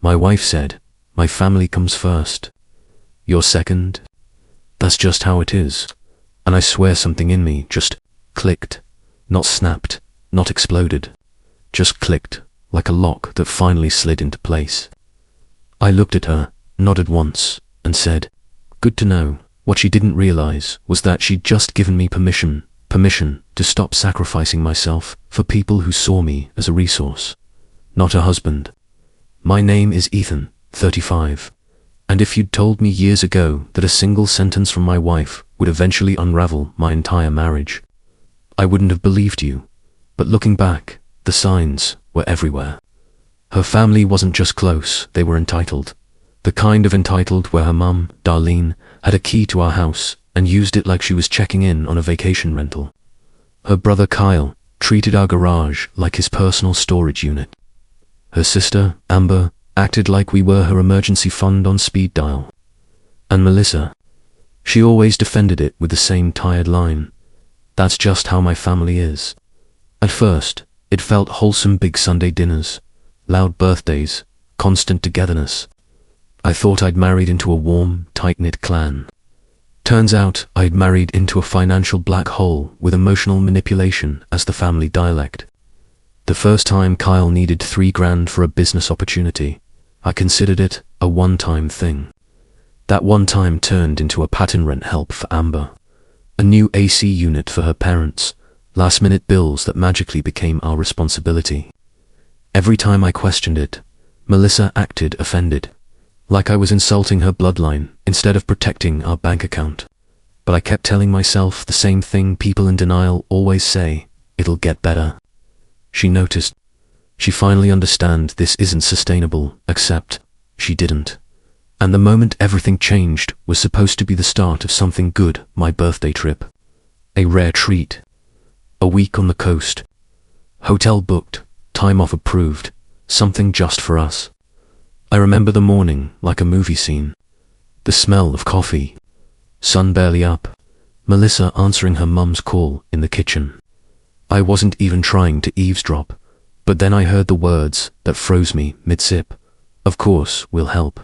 My wife said, "My family comes first. You're second." That's just how it is. And I swear something in me just clicked. Not snapped, not exploded. Just clicked, like a lock that finally slid into place. I looked at her, nodded once, and said, "Good to know." What she didn't realize was that she'd just given me permission to stop sacrificing myself for people who saw me as a resource, not a husband. My name is Ethan, 35. And if you'd told me years ago that a single sentence from my wife would eventually unravel my entire marriage, I wouldn't have believed you. But looking back, the signs were everywhere. Her family wasn't just close, they were entitled. The kind of entitled where her mum, Darlene, had a key to our house and used it like she was checking in on a vacation rental. Her brother Kyle treated our garage like his personal storage unit. Her sister, Amber, acted like we were her emergency fund on speed dial. And Melissa, she always defended it with the same tired line. "That's just how my family is." At first, it felt wholesome: big Sunday dinners, loud birthdays, constant togetherness. I thought I'd married into a warm, tight-knit clan. Turns out I'd married into a financial black hole with emotional manipulation as the family dialect. The first time Kyle needed $3,000 for a business opportunity, I considered it a one-time thing. That one time turned into a pattern rent help for Amber, a new AC unit for her parents, last-minute bills that magically became our responsibility. Every time I questioned it, Melissa acted offended, like I was insulting her bloodline instead of protecting our bank account. But I kept telling myself the same thing people in denial always say: it'll get better. She noticed. She finally understood this isn't sustainable, except she didn't. And the moment everything changed was supposed to be the start of something good: my birthday trip. A rare treat. A week on the coast. Hotel booked, time off approved, something just for us. I remember the morning like a movie scene. The smell of coffee. Sun barely up. Melissa answering her mum's call in the kitchen. I wasn't even trying to eavesdrop, but then I heard the words that froze me mid-sip. "Of course, we'll help.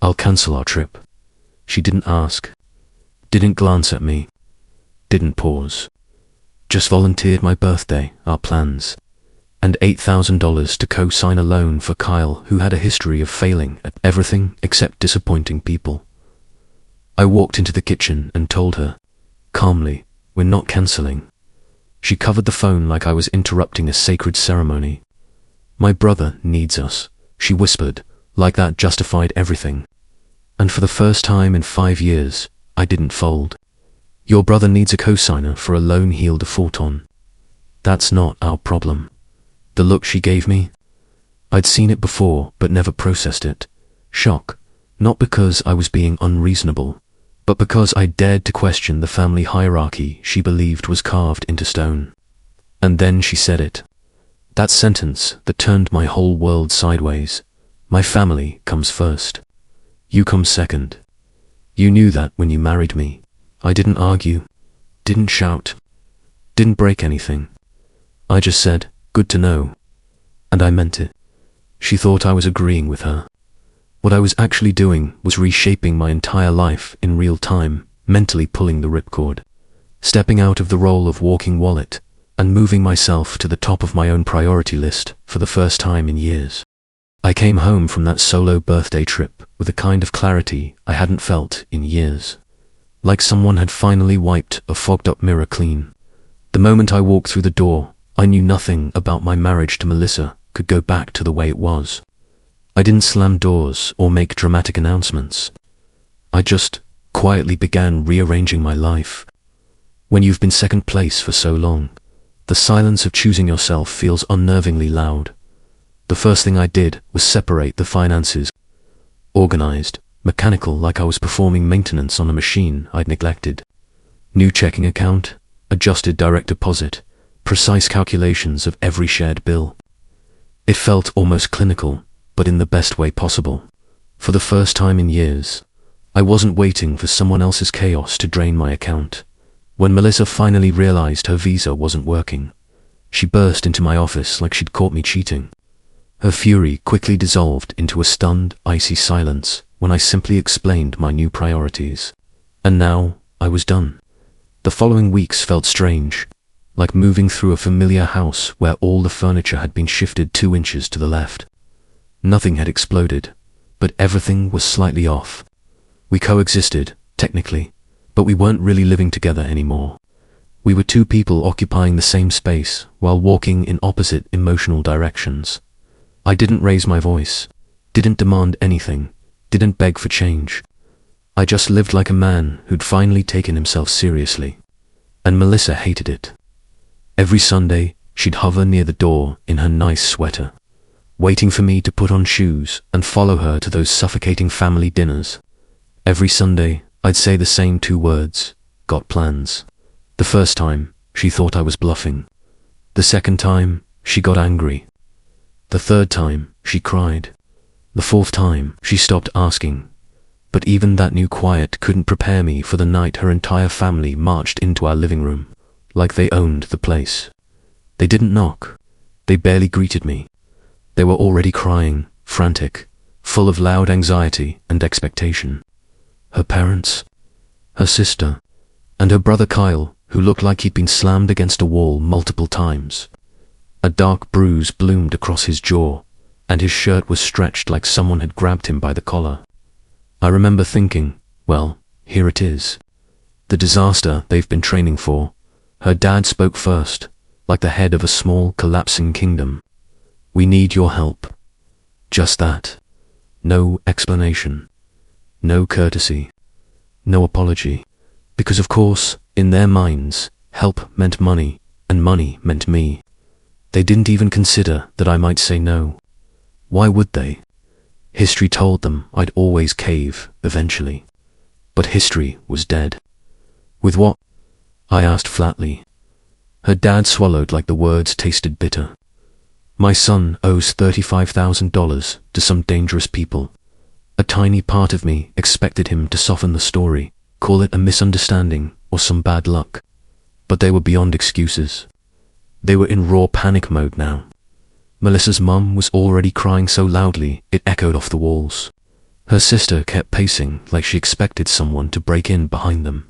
I'll cancel our trip." She didn't ask. Didn't glance at me. Didn't pause. Just volunteered my birthday, our plans, and $8,000 to co-sign a loan for Kyle, who had a history of failing at everything except disappointing people. I walked into the kitchen and told her, calmly, "We're not cancelling." She covered the phone like I was interrupting a sacred ceremony. "My brother needs us," she whispered, like that justified everything. And for the first time in 5 years, I didn't fold. "Your brother needs a co-signer for a loan he'll default on. That's not our problem." The look she gave me, I'd seen it before but never processed it. Shock, not because I was being unreasonable, but because I dared to question the family hierarchy she believed was carved into stone. And then she said it. That sentence that turned my whole world sideways. "My family comes first. You come second. You knew that when you married me." I didn't argue, didn't shout, didn't break anything. I just said, "Good to know." And I meant it. She thought I was agreeing with her. What I was actually doing was reshaping my entire life in real time, mentally pulling the ripcord, stepping out of the role of walking wallet, and moving myself to the top of my own priority list for the first time in years. I came home from that solo birthday trip with a kind of clarity I hadn't felt in years. Like someone had finally wiped a fogged-up mirror clean. The moment I walked through the door, I knew nothing about my marriage to Melissa could go back to the way it was. I didn't slam doors or make dramatic announcements. I just quietly began rearranging my life. When you've been second place for so long, the silence of choosing yourself feels unnervingly loud. The first thing I did was separate the finances. Organized, mechanical, like I was performing maintenance on a machine I'd neglected. New checking account, adjusted direct deposit, precise calculations of every shared bill. It felt almost clinical, but in the best way possible. For the first time in years, I wasn't waiting for someone else's chaos to drain my account. When Melissa finally realized her visa wasn't working, she burst into my office like she'd caught me cheating. Her fury quickly dissolved into a stunned, icy silence when I simply explained my new priorities. And now, I was done. The following weeks felt strange, like moving through a familiar house where all the furniture had been shifted 2 inches to the left. Nothing had exploded, but everything was slightly off. We coexisted, technically, but we weren't really living together anymore. We were 2 people occupying the same space while walking in opposite emotional directions. I didn't raise my voice, didn't demand anything, didn't beg for change. I just lived like a man who'd finally taken himself seriously. And Melissa hated it. Every Sunday, she'd hover near the door in her nice sweater, waiting for me to put on shoes and follow her to those suffocating family dinners. Every Sunday, I'd say the same 2 words, "Got plans." The first time, she thought I was bluffing. The second time, she got angry. The third time, she cried. The fourth time, she stopped asking. But even that new quiet couldn't prepare me for the night her entire family marched into our living room, like they owned the place. They didn't knock. They barely greeted me. They were already crying, frantic, full of loud anxiety and expectation. Her parents, her sister, and her brother Kyle, who looked like he'd been slammed against a wall multiple times. A dark bruise bloomed across his jaw, and his shirt was stretched like someone had grabbed him by the collar. I remember thinking, well, here it is. The disaster they've been training for. Her dad spoke first, like the head of a small, collapsing kingdom. "We need your help." Just that. No explanation. No courtesy. No apology. Because of course, in their minds, help meant money, and money meant me. They didn't even consider that I might say no. Why would they? History told them I'd always cave, eventually. But history was dead. With what? I asked flatly. Her dad swallowed like the words tasted bitter. "My son owes $35,000 to some dangerous people." A tiny part of me expected him to soften the story, call it a misunderstanding or some bad luck. But they were beyond excuses. They were in raw panic mode now. Melissa's mum was already crying so loudly it echoed off the walls. Her sister kept pacing like she expected someone to break in behind them.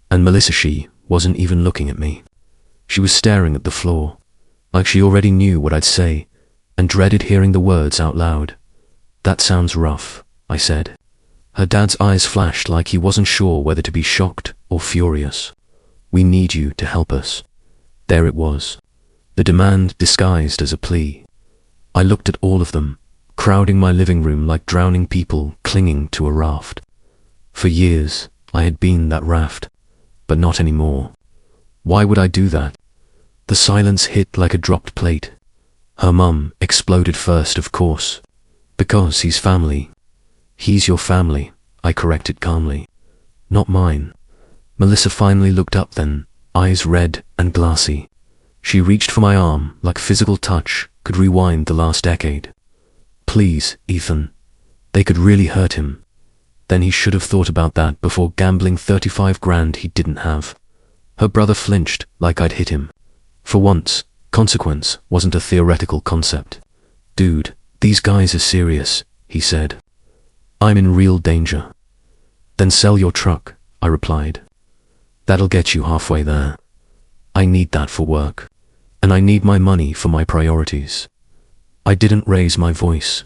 And Melissa, she wasn't even looking at me. She was staring at the floor, like she already knew what I'd say, and dreaded hearing the words out loud. "That sounds rough," I said. Her dad's eyes flashed like he wasn't sure whether to be shocked or furious. "We need you to help us." There it was. The demand disguised as a plea. I looked at all of them, crowding my living room like drowning people clinging to a raft. For years, I had been that raft, but not anymore. Why would I do that? The silence hit like a dropped plate. Her mum exploded first, of course. "Because he's family." "He's your family," I corrected calmly. "Not mine." Melissa finally looked up then, eyes red and glassy. She reached for my arm like physical touch could rewind the last decade. "Please, Ethan. They could really hurt him." Then he should have thought about that before gambling 35 grand he didn't have. Her brother flinched like I'd hit him. For once, consequence wasn't a theoretical concept. "Dude, these guys are serious," he said. "I'm in real danger." "Then sell your truck," I replied. "That'll get you halfway there. I need that for work. And I need my money for my priorities." I didn't raise my voice.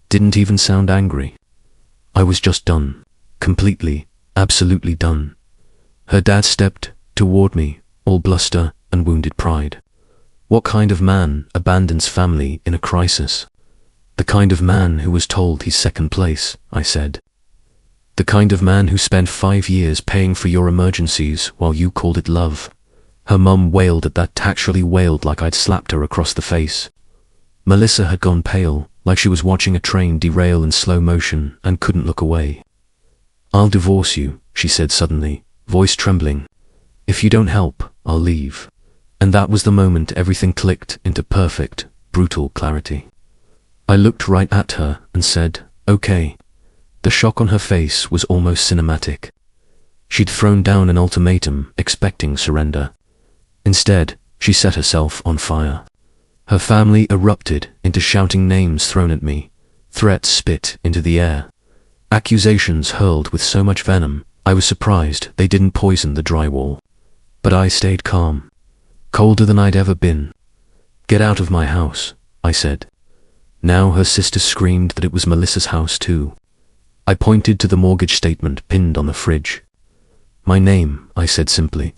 Didn't even sound angry. I was just done. Completely, absolutely done. Her dad stepped toward me, all bluster and wounded pride. What kind of man abandons family in a crisis? "The kind of man who was told he's second place," I said. "The kind of man who spent 5 years paying for your emergencies while you called it love." Her mum wailed at that, actually wailed like I'd slapped her across the face. Melissa had gone pale, like she was watching a train derail in slow motion and couldn't look away. "I'll divorce you," she said suddenly, voice trembling. "If you don't help, I'll leave." And that was the moment everything clicked into perfect, brutal clarity. I looked right at her and said, "Okay." The shock on her face was almost cinematic. She'd thrown down an ultimatum, expecting surrender. Instead, she set herself on fire. Her family erupted into shouting names thrown at me, threats spit into the air, accusations hurled with so much venom, I was surprised they didn't poison the drywall. But I stayed calm, colder than I'd ever been. "Get out of my house," I said. Now her sister screamed that it was Melissa's house too. I pointed to the mortgage statement pinned on the fridge. "My name," I said simply.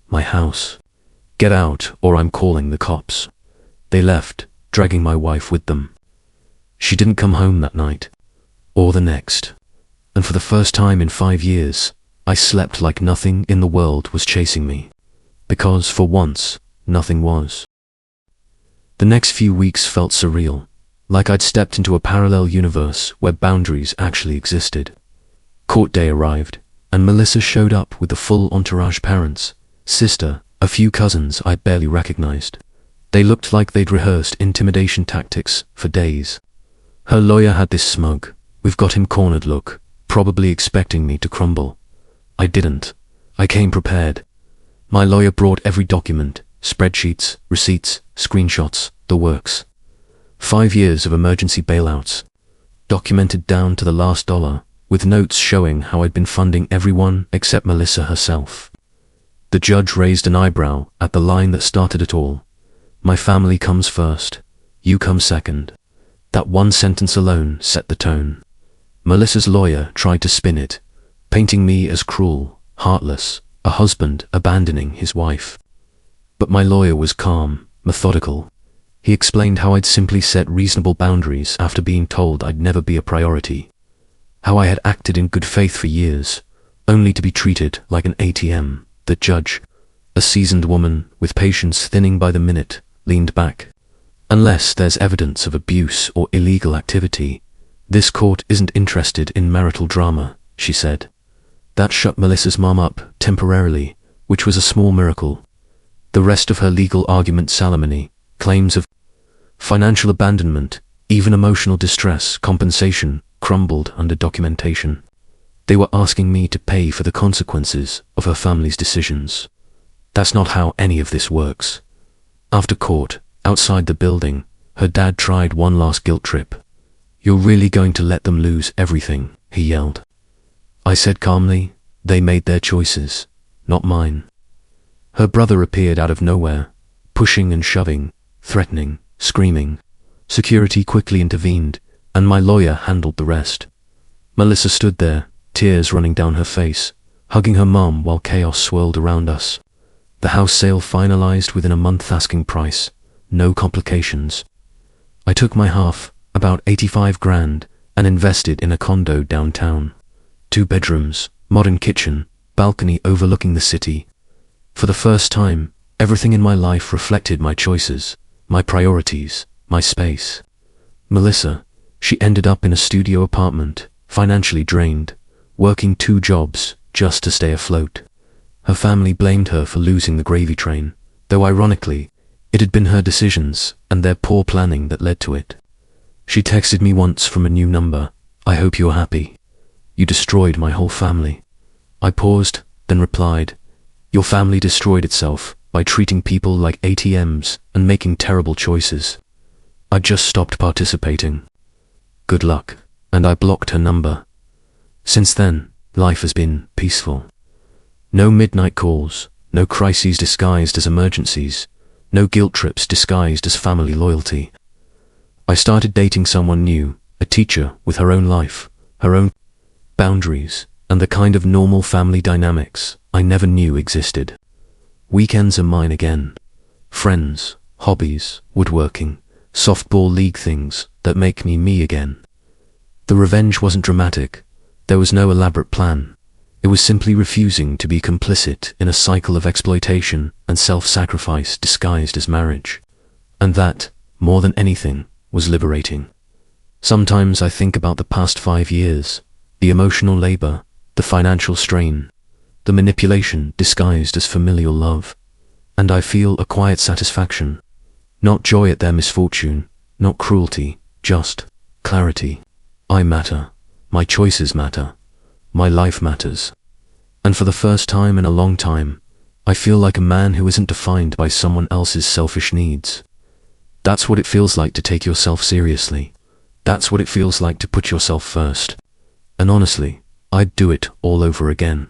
"My house. Get out or I'm calling the cops." They left, dragging my wife with them. She didn't come home that night, or the next, and for the first time in 5 years, I slept like nothing in the world was chasing me, because for once, nothing was. The next few weeks felt surreal, like I'd stepped into a parallel universe where boundaries actually existed. Court day arrived, and Melissa showed up with the full entourage: parents, sister, a few cousins I barely recognized. They looked like they'd rehearsed intimidation tactics for days. Her lawyer had this smug, "we've got him cornered" look, probably expecting me to crumble. I didn't. I came prepared. My lawyer brought every document, spreadsheets, receipts, screenshots, the works. 5 years of emergency bailouts, documented down to the last dollar, with notes showing how I'd been funding everyone except Melissa herself. The judge raised an eyebrow at the line that started it all. "My family comes first, you come second." That one sentence alone set the tone. Melissa's lawyer tried to spin it, painting me as cruel, heartless, a husband abandoning his wife. But my lawyer was calm, methodical. He explained how I'd simply set reasonable boundaries after being told I'd never be a priority. How I had acted in good faith for years, only to be treated like an ATM. The judge, a seasoned woman with patience thinning by the minute, leaned back. "Unless there's evidence of abuse or illegal activity, this court isn't interested in marital drama," she said. That shut Melissa's mom up temporarily, which was a small miracle. The rest of her legal argument salamini, claims of financial abandonment, even emotional distress compensation, crumbled under documentation. They were asking me to pay for the consequences of her family's decisions. That's not how any of this works. After court, outside the building, her dad tried one last guilt trip. "You're really going to let them lose everything?" he yelled. I said calmly, "They made their choices, not mine." Her brother appeared out of nowhere, pushing and shoving, threatening, screaming. Security quickly intervened, and my lawyer handled the rest. Melissa stood there, tears running down her face, hugging her mom while chaos swirled around us. The house sale finalized within a month, asking price, no complications. I took my half, about 85 grand, and invested in a condo downtown. 2 bedrooms, modern kitchen, balcony overlooking the city. For the first time, everything in my life reflected my choices, my priorities, my space. Melissa, she ended up in a studio apartment, financially drained, working 2 jobs just to stay afloat. Her family blamed her for losing the gravy train, though ironically, it had been her decisions and their poor planning that led to it. She texted me once from a new number, "I hope you're happy. You destroyed my whole family." I paused, then replied, "Your family destroyed itself by treating people like ATMs and making terrible choices. I just stopped participating. Good luck," and I blocked her number. Since then, life has been peaceful. No midnight calls, no crises disguised as emergencies, no guilt trips disguised as family loyalty. I started dating someone new, a teacher with her own life, her own boundaries, and the kind of normal family dynamics I never knew existed. Weekends are mine again. Friends, hobbies, woodworking, softball league, things that make me me again. The revenge wasn't dramatic. There was no elaborate plan. It was simply refusing to be complicit in a cycle of exploitation and self-sacrifice disguised as marriage. And that, more than anything, was liberating. Sometimes I think about the past 5 years, the emotional labor, the financial strain, the manipulation disguised as familial love, and I feel a quiet satisfaction. Not joy at their misfortune, not cruelty, just clarity. I matter. My choices matter. My life matters. And for the first time in a long time, I feel like a man who isn't defined by someone else's selfish needs. That's what it feels like to take yourself seriously. That's what it feels like to put yourself first. And honestly, I'd do it all over again.